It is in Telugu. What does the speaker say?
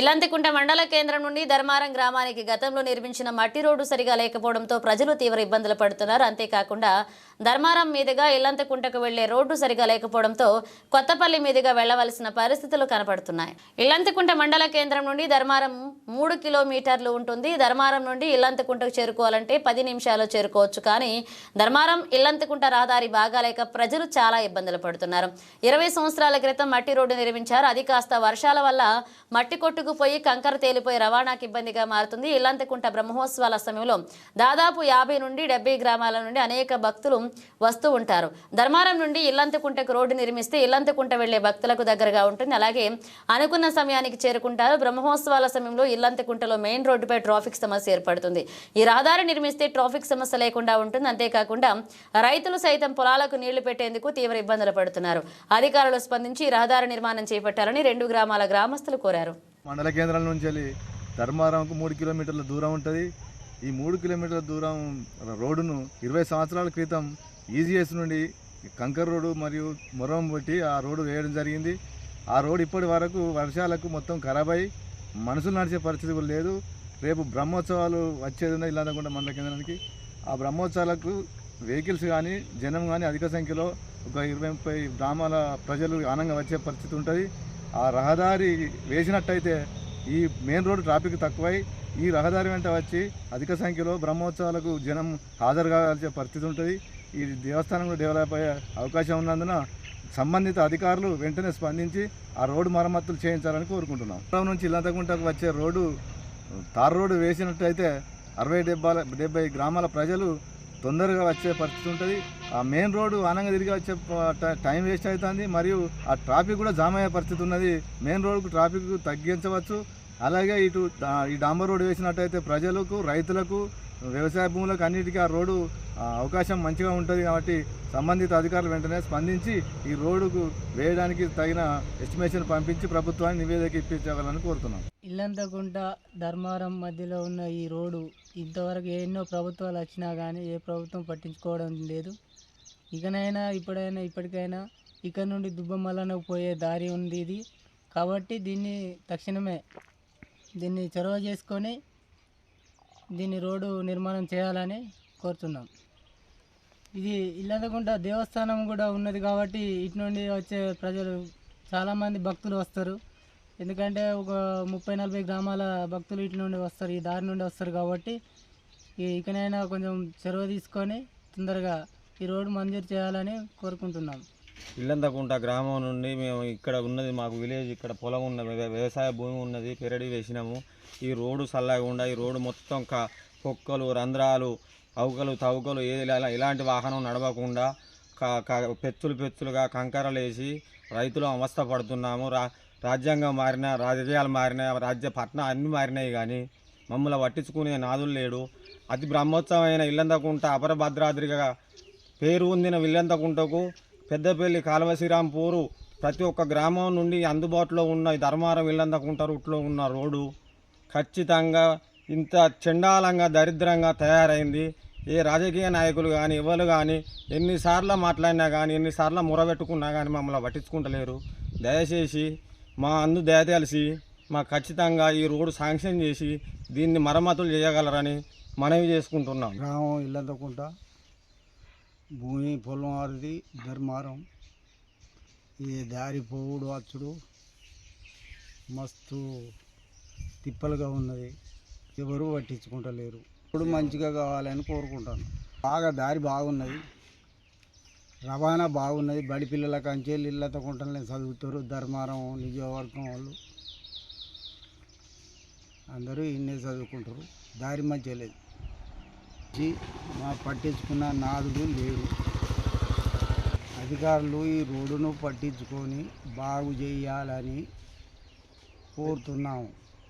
ఇల్లంతికుంట మండల కేంద్రం నుండి ధర్మారం గ్రామానికి గతంలో నిర్మించిన మట్టి రోడ్డు సరిగా లేకపోవడంతో ప్రజలు తీవ్ర ఇబ్బందులు పడుతున్నారు. అంతేకాకుండా ధర్మారం మీదుగా ఇల్లంతికుంటకు వెళ్లే రోడ్డు సరిగా లేకపోవడంతో కొత్తపల్లి మీదుగా వెళ్లవలసిన పరిస్థితులు కనపడుతున్నాయి. ఇల్లంతికుంట మండల కేంద్రం నుండి ధర్మారం 3 కిలోమీటర్లు ఉంటుంది. ధర్మారం నుండి ఇల్లంతికుంటకు చేరుకోవాలంటే 10 నిమిషాల్లో చేరుకోవచ్చు. కానీ ధర్మారం ఇల్లంతికుంట రహదారి బాగాలేక ప్రజలు చాలా ఇబ్బందులు పడుతున్నారు. 20 సంవత్సరాల క్రితం మట్టి రోడ్డు నిర్మించారు. అది కాస్త వర్షాల వల్ల మట్టి కొట్టుకుపోయి కంకర తేలిపోయి రవాణాకి ఇబ్బందిగా మారుతుంది. ఇల్లంతికుంట బ్రహ్మోత్సవాల సమయంలో దాదాపు 50 నుండి 70 గ్రామాల నుండి అనేక భక్తులు వస్తూ ఉంటారు. ధర్మారం నుండి ఇల్లంతికుంటకు రోడ్డు నిర్మిస్తే ఇల్లంతికుంట వెళ్లే భక్తులకు దగ్గరగా ఉంటుంది. అలాగే అనుకున్న సమయానికి చేరుకుంటారు. బ్రహ్మోత్సవాల సమయంలో ఇల్లంతికుంటలో మెయిన్ రోడ్డుపై ట్రాఫిక్ సమస్య ఏర్పడుతుంది. ఈ రహదారి నిర్మిస్తే ట్రాఫిక్ సమస్య లేకుండా ఉంటుంది. అంతేకాకుండా రైతులు సైతం పొలాలకు నీళ్లు పెట్టేందుకు తీవ్ర ఇబ్బందులు పడుతున్నారు. అధికారులు స్పందించి ఈ రహదారి నిర్మాణం చేపట్టాలని 2 గ్రామాల గ్రామస్తులు కోరారు. మండల కేంద్రాల నుంచి వెళ్ళి ధర్మారంకు 3 కిలోమీటర్ల దూరం ఉంటుంది. ఈ 3 కిలోమీటర్ల దూరం రోడ్డును 20 సంవత్సరాల క్రితం ఈజీఎస్ నుండి కంకర్ రోడ్డు మరియు మొరం పెట్టి ఆ రోడ్డు వేయడం జరిగింది. ఆ రోడ్డు ఇప్పటి వరకు వర్షాలకు మొత్తం ఖరాబ్ అయ్యి మనుషులు నడిచే పరిస్థితి కూడా లేదు. రేపు బ్రహ్మోత్సవాలు వచ్చేది ఉన్నాయి ఇల్లంతకుంట మండల కేంద్రానికి. ఆ బ్రహ్మోత్సవాలకు వెహికల్స్ కానీ జనం కానీ అధిక సంఖ్యలో ఒక 20-30 గ్రామాల ప్రజలు ఆనందంగా వచ్చే పరిస్థితి ఉంటుంది. ఆ రహదారి వేసినట్టయితే ఈ మెయిన్ రోడ్డు ట్రాఫిక్ తక్కువై ఈ రహదారి వెంట వచ్చి అధిక సంఖ్యలో బ్రహ్మోత్సవాలకు జనం హాజరు కావాల్సిన పరిస్థితి ఉంటుంది. ఈ దేవస్థానం కూడా డెవలప్ అయ్యే అవకాశం ఉన్నందున సంబంధిత అధికారులు వెంటనే స్పందించి ఆ రోడ్డు మరమ్మతులు చేయించాలని కోరుకుంటున్నాం. నుంచి ఇల్లంతకుంటకు వచ్చే రోడ్డు తార్ రోడ్డు వేసినట్టయితే 60-70 గ్రామాల ప్రజలు తొందరగా వచ్చే పరిస్థితి ఉంటుంది. ఆ మెయిన్ రోడ్డు ఆనంగా తిరిగి వచ్చే టైం వేస్ట్ అవుతుంది. మరియు ఆ ట్రాఫిక్ కూడా జామ్ అయ్యే పరిస్థితి ఉన్నది. మెయిన్ రోడ్డుకు ట్రాఫిక్ తగ్గించవచ్చు. అలాగే ఇటు ఈ డాంబర్ రోడ్డు వేసినట్టయితే ప్రజలకు, రైతులకు, వ్యవసాయ భూములకు అన్నిటికీ ఆ రోడ్డు అవకాశం మంచిగా ఉంటుంది. కాబట్టి సంబంధిత అధికారులు వెంటనే స్పందించి ఈ రోడ్డుకు వేయడానికి తగిన ఎస్టిమేషన్ పంపించి ప్రభుత్వాన్ని నివేదిక ఇప్పించగలని కోరుతున్నాం. ఇల్లంతకుంట ధర్మారం మధ్యలో ఉన్న ఈ రోడ్డు ఇంతవరకు ఎన్నో ప్రభుత్వాలు వచ్చినా కానీ ఏ ప్రభుత్వం పట్టించుకోవడం లేదు. ఇప్పటికైనా ఇక్కడ నుండి దుబ్బమల్లకు పోయే దారి ఉంది ఇది. కాబట్టి దీన్ని తక్షణమే చొరవ చేసుకొని దీన్ని రోడ్డు నిర్మాణం చేయాలని కోరుతున్నాం. ఇది ఇల్లంతకుంట దేవస్థానం కూడా ఉన్నది కాబట్టి ఇటు నుండి వచ్చే ప్రజలు చాలామంది భక్తులు వస్తారు. ఎందుకంటే ఒక 30-40 గ్రామాల భక్తులు ఇటు నుండి వస్తారు, ఈ దారి నుండి వస్తారు. కాబట్టి ఇకనైనా కొంచెం చొరవ తీసుకొని తొందరగా ఈ రోడ్డు మంజూరు చేయాలని కోరుకుంటున్నాం. ఇల్లంతకుంట గ్రామం నుండి మేము ఇక్కడ ఉన్నది మాకు విలేజ్, ఇక్కడ పొలం ఉన్నది, వ్యవసాయ భూమి ఉన్నది, పెరడి వేసినాము. ఈ రోడ్డు చల్లగా ఈ రోడ్డు మొత్తం పొక్కలు, రంధ్రాలు, అవకలు తవ్వకలు ఇలాంటి వాహనం నడవకుండా పెచ్చులుగా కంకరలు వేసి రైతులు అవస్థ పడుతున్నాము. రాజ్యాంగం మారినా, రాజకీయాలు మారినా, పట్టణం అన్నీ మారినాయి కానీ మమ్మల్ని పట్టించుకునే నాదులు లేడు. అతి బ్రహ్మోత్సవమైన ఇల్లంతకుంట అపర భద్రాద్రిగా పేరు పొందిన ఇల్లంతకుంటకు పెద్దపల్లి, కాలువ శ్రీరాంపూరు ప్రతి ఒక్క గ్రామం నుండి అందుబాటులో ఉన్న ధర్మారం ఇల్లంతకుంట రూట్లో ఉన్న రోడ్డు ఖచ్చితంగా ఇంత చండాలంగా దరిద్రంగా తయారైంది. ఏ రాజకీయ నాయకులు కానీ ఎవరు కానీ ఎన్నిసార్లు మాట్లాడినా కానీ ఎన్నిసార్లు మొరబెట్టుకున్నా కానీ మమ్మల్ని పట్టించుకుంటలేరు. దయచేసి మా దయ తెలిసి మాకు ఖచ్చితంగా ఈ రోడ్డు శాంక్షన్ చేసి దీన్ని మరమ్మతులు చేయగలరని మనవి చేసుకుంటున్నాం. గ్రామం ఇల్లంతకుంట, భూమి పొలం వారిది ధర్మారం. ఈ దారి పోవుడు వచ్చుడు మస్తు తిప్పలుగా ఉన్నది. ఎవరు పట్టించుకుంటలేరు. ఇప్పుడు మంచిగా కావాలని కోరుకుంటాను. బాగా దారి బాగున్నది, రవాణా బాగున్నది. బడి పిల్లల కంచెలు ఇల్లంతకుంటలనే చదువుతారు. ధర్మారం నియోజకవర్గం వాళ్ళు అందరూ ఇన్నే చదువుకుంటారు. దారి మంచిగా లేదు. మా పట్టించుకున్న నాదుడు లేడు. అధికారులు ఈ రోడ్డును పట్టించుకొని బాగు చేయాలని కోరుతున్నాము.